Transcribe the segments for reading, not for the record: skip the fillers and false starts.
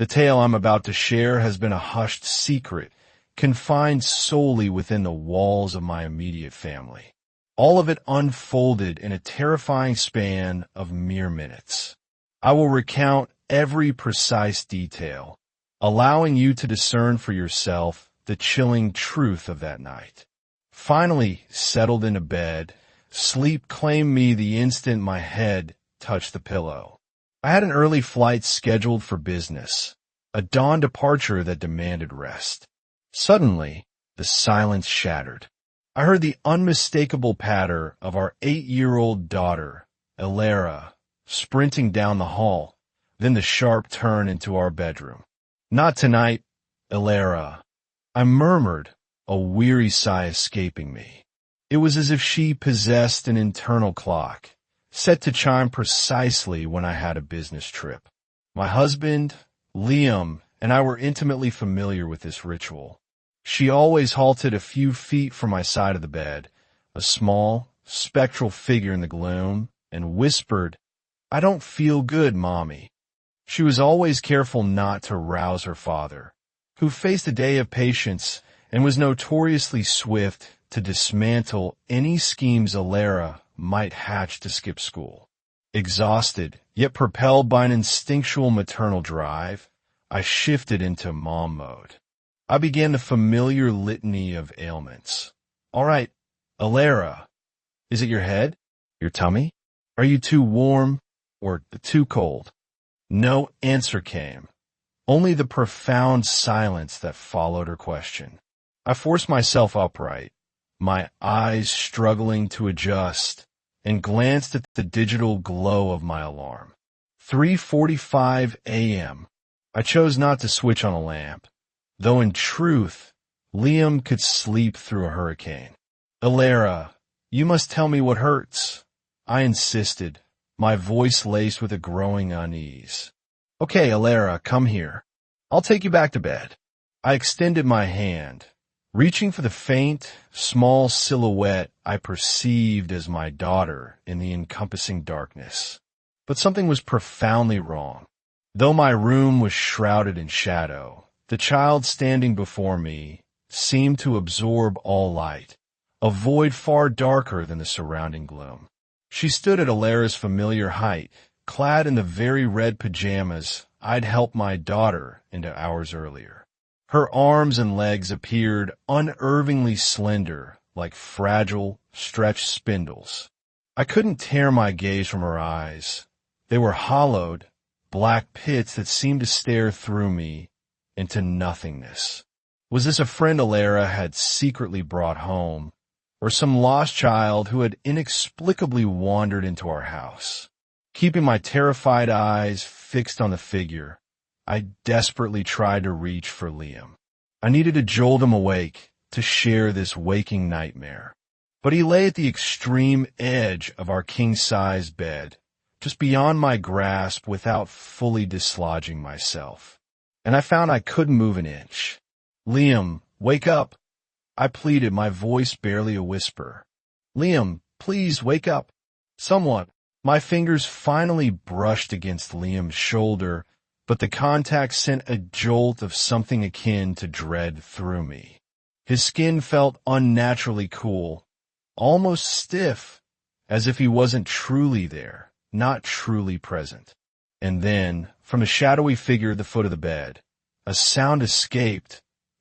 The tale I'm about to share has been a hushed secret, confined solely within the walls of my immediate family. All of it unfolded in a terrifying span of mere minutes. I will recount every precise detail, allowing you to discern for yourself the chilling truth of that night. Finally settled into bed, sleep claimed me the instant my head touched the pillow. I had an early flight scheduled for business, a dawn departure that demanded rest. Suddenly, the silence shattered. I heard the unmistakable patter of our 8-year-old daughter, Elara, sprinting down the hall, then the sharp turn into our bedroom. "Not tonight, Elara," I murmured, a weary sigh escaping me. It was as if she possessed an internal clock, set to chime precisely when I had a business trip. My husband, Liam, and I were intimately familiar with this ritual. She always halted a few feet from my side of the bed, a small, spectral figure in the gloom, and whispered, "I don't feel good, Mommy." She was always careful not to rouse her father, who faced a day of patience and was notoriously swift to dismantle any schemes Elara might hatch to skip school. Exhausted, yet propelled by an instinctual maternal drive, I shifted into mom mode. I began the familiar litany of ailments. "All right, Elara, is it your head? Your tummy? Are you too warm or too cold?" No answer came, only the profound silence that followed her question. I forced myself upright, my eyes struggling to adjust, and glanced at the digital glow of my alarm. 3:45 a.m. I chose not to switch on a lamp, though in truth, Liam could sleep through a hurricane. "Elara, you must tell me what hurts," I insisted, my voice laced with a growing unease. "Okay, Elara, come here. I'll take you back to bed." I extended my hand, reaching for the faint, small silhouette I perceived as my daughter in the encompassing darkness. But something was profoundly wrong. Though my room was shrouded in shadow, the child standing before me seemed to absorb all light, a void far darker than the surrounding gloom. She stood at Elara's familiar height, clad in the very red pajamas I'd helped my daughter into hours earlier. Her arms and legs appeared unnervingly slender, like fragile, stretched spindles. I couldn't tear my gaze from her eyes. They were hollowed, black pits that seemed to stare through me into nothingness. Was this a friend Elara had secretly brought home, or some lost child who had inexplicably wandered into our house? Keeping my terrified eyes fixed on the figure, I desperately tried to reach for Liam. I needed to jolt him awake to share this waking nightmare. But he lay at the extreme edge of our king-size bed, just beyond my grasp without fully dislodging myself. And I found I couldn't move an inch. "Liam, wake up," I pleaded, my voice barely a whisper. "Liam, please wake up. Someone." My fingers finally brushed against Liam's shoulder, but the contact sent a jolt of something akin to dread through me. His skin felt unnaturally cool, almost stiff, as if he wasn't truly there, not truly present. And then, from the shadowy figure at the foot of the bed, a sound escaped,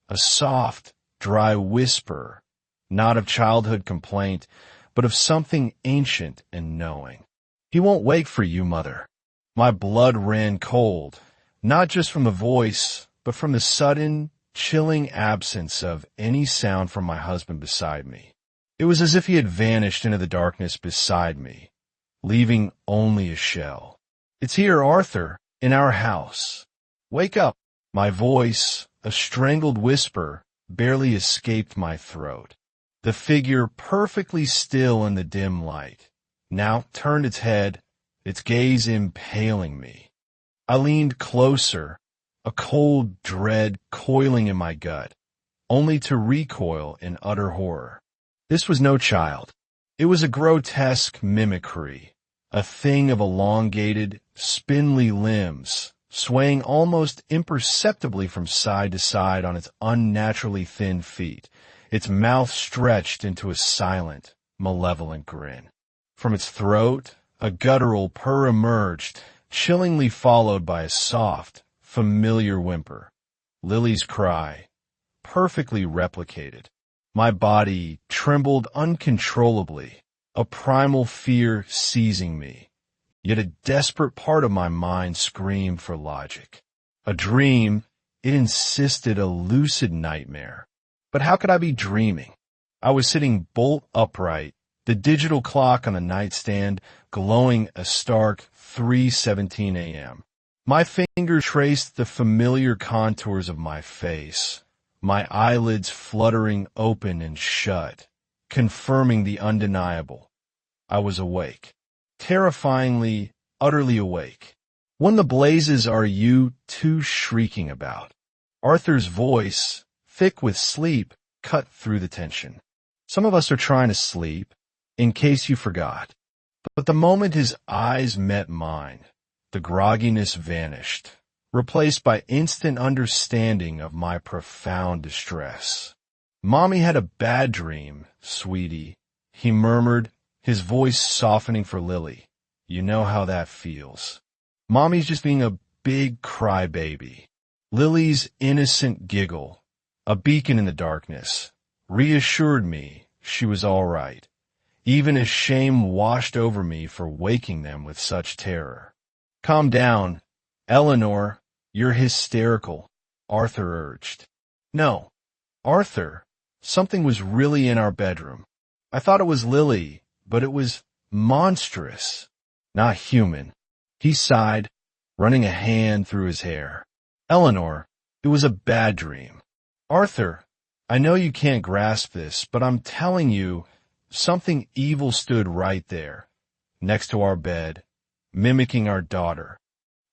a soft, dry whisper, not of childhood complaint, but of something ancient and knowing. "He won't wake for you, Mother." My blood ran cold, not just from the voice, but from the sudden, chilling absence of any sound from my husband beside me. It was as if he had vanished into the darkness beside me, leaving only a shell. "It's here, Arthur, in our house. Wake up." My voice, a strangled whisper, barely escaped my throat. The figure, perfectly still in the dim light, now turned its head, its gaze impaling me. I leaned closer, a cold dread coiling in my gut, only to recoil in utter horror. This was no child. It was a grotesque mimicry, a thing of elongated, spindly limbs, swaying almost imperceptibly from side to side on its unnaturally thin feet, its mouth stretched into a silent, malevolent grin. From its throat, a guttural purr emerged, chillingly followed by a soft, familiar whimper. Lily's cry, perfectly replicated. My body trembled uncontrollably, a primal fear seizing me. Yet a desperate part of my mind screamed for logic. A dream, it insisted, a lucid nightmare. But how could I be dreaming? I was sitting bolt upright, the digital clock on the nightstand glowing a stark 3:17 a.m. My fingers traced the familiar contours of my face, my eyelids fluttering open and shut, confirming the undeniable. I was awake. Terrifyingly, utterly awake. What in the blazes are you two shrieking about? Arthur's voice, thick with sleep, cut through the tension. Some of us are trying to sleep, in case you forgot. But the moment his eyes met mine, the grogginess vanished, replaced by instant understanding of my profound distress. Mommy had a bad dream, sweetie, he murmured, his voice softening for Lily. You know how that feels. Mommy's just being a big crybaby. Lily's innocent giggle, a beacon in the darkness, reassured me she was all right, even as shame washed over me for waking them with such terror. Calm down, Eleanor, you're hysterical, Arthur urged. No, Arthur, something was really in our bedroom. I thought it was Lily, but it was monstrous, not human. He sighed, running a hand through his hair. Eleanor, it was a bad dream. Arthur, I know you can't grasp this, but I'm telling you, something evil stood right there, next to our bed, mimicking our daughter.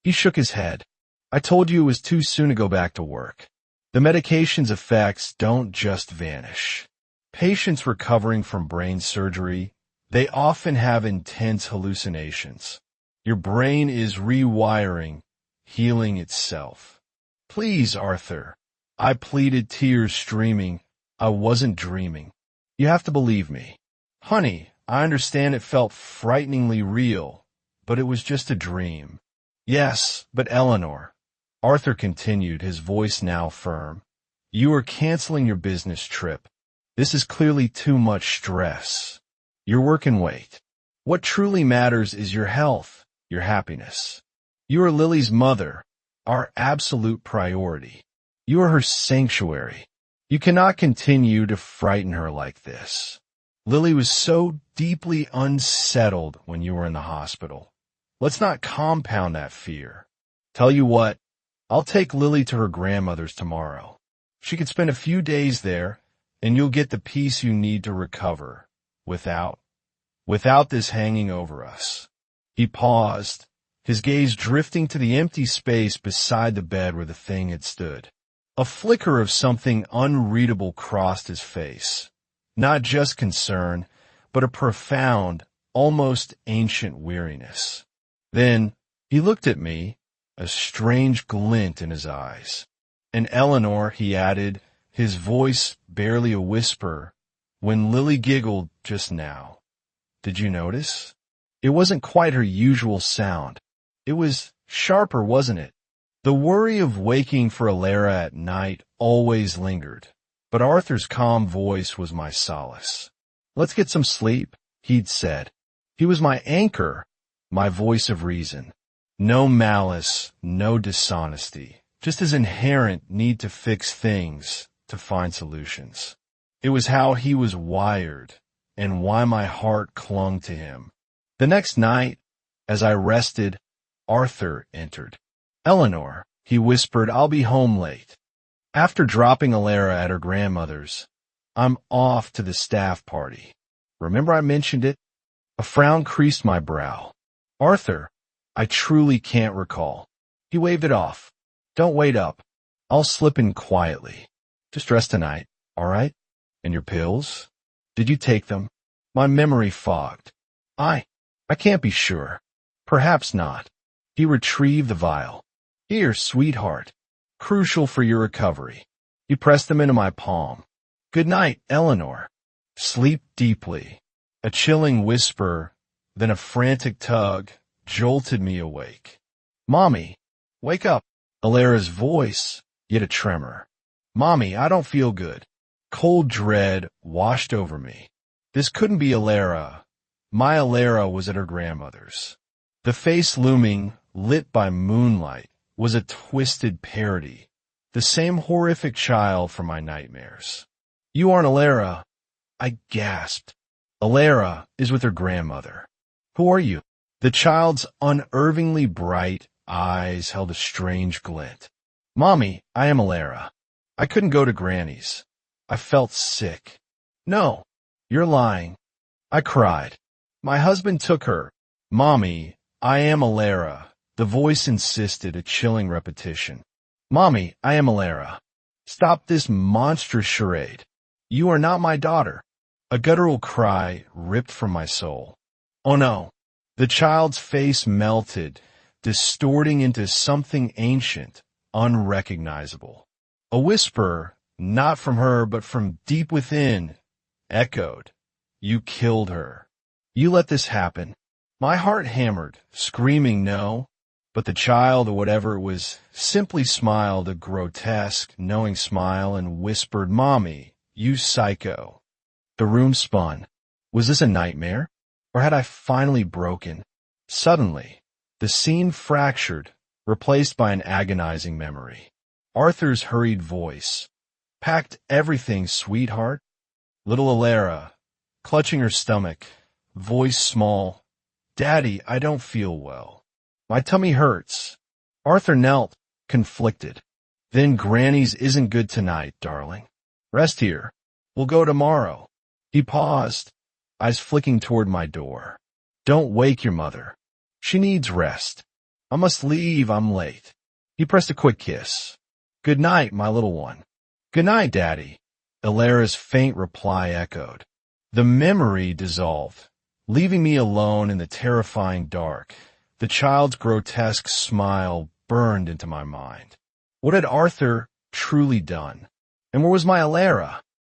He shook his head. I told you it was too soon to go back to work. The medication's effects don't just vanish. Patients recovering from brain surgery, they often have intense hallucinations. Your brain is rewiring, healing itself. Please, Arthur, I pleaded, tears streaming. I wasn't dreaming. You have to believe me. Honey, I understand it felt frighteningly real, but it was just a dream. Yes, but Eleanor, Arthur continued, his voice now firm, you are canceling your business trip. This is clearly too much stress. Your work can wait. What truly matters is your health, your happiness. You are Lily's mother, our absolute priority. You are her sanctuary. You cannot continue to frighten her like this. Lily was so deeply unsettled when you were in the hospital. Let's not compound that fear. Tell you what, I'll take Lily to her grandmother's tomorrow. She could spend a few days there, and you'll get the peace you need to recover, without this hanging over us. He paused, his gaze drifting to the empty space beside the bed where the thing had stood. A flicker of something unreadable crossed his face. Not just concern, but a profound, almost ancient weariness. Then he looked at me, a strange glint in his eyes. And Eleanor, he added, his voice barely a whisper, when Lily giggled just now. Did you notice? It wasn't quite her usual sound. It was sharper, wasn't it? The worry of waking for Alara at night always lingered, but Arthur's calm voice was my solace. Let's get some sleep, he'd said. He was my anchor, my voice of reason. No malice, no dishonesty, just his inherent need to fix things, to find solutions. It was how he was wired, and why my heart clung to him. The next night, as I rested, Arthur entered. Eleanor, he whispered, I'll be home late. After dropping Alara at her grandmother's, I'm off to the staff party. Remember I mentioned it? A frown creased my brow. Arthur, I truly can't recall. He waved it off. Don't wait up. I'll slip in quietly. Just rest tonight, all right? And your pills? Did you take them? My memory fogged. I can't be sure. Perhaps not. He retrieved the vial. Here, sweetheart. Crucial for your recovery. He pressed them into my palm. Good night, Eleanor. Sleep deeply. A chilling whisper, then a frantic tug, jolted me awake. Mommy, wake up. Alara's voice, yet a tremor. Mommy, I don't feel good. Cold dread washed over me. This couldn't be Alara. My Alara was at her grandmother's. The face looming, lit by moonlight, was a twisted parody, the same horrific child from my nightmares. You aren't Alara, I gasped. Alara is with her grandmother. Who are you? The child's unervingly bright eyes held a strange glint. Mommy, I am Alara. I couldn't go to Granny's. I felt sick. No, you're lying. I cried. My husband took her. Mommy, I am Alara. The voice insisted, a chilling repetition. Mommy, I am Alara. Stop this monstrous charade. You are not my daughter. A guttural cry ripped from my soul. Oh no. The child's face melted, distorting into something ancient, unrecognizable. A whisper, not from her but from deep within, echoed. You killed her. You let this happen. My heart hammered, screaming no, but the child, or whatever it was, simply smiled a grotesque, knowing smile and whispered, Mommy, you psycho. The room spun. Was this a nightmare? Or had I finally broken? Suddenly, the scene fractured, replaced by an agonizing memory. Arthur's hurried voice. Packed everything, sweetheart. Little Alara, clutching her stomach, voice small. Daddy, I don't feel well. My tummy hurts. Arthur knelt, conflicted. Then Granny's isn't good tonight, darling. Rest here. We'll go tomorrow. He paused, eyes flicking toward my door. Don't wake your mother. She needs rest. I must leave, I'm late. He pressed a quick kiss. Good night, my little one. Good night, Daddy. Alara's faint reply echoed. The memory dissolved, leaving me alone in the terrifying dark. The child's grotesque smile burned into my mind. What had Arthur truly done? And where was my Alara?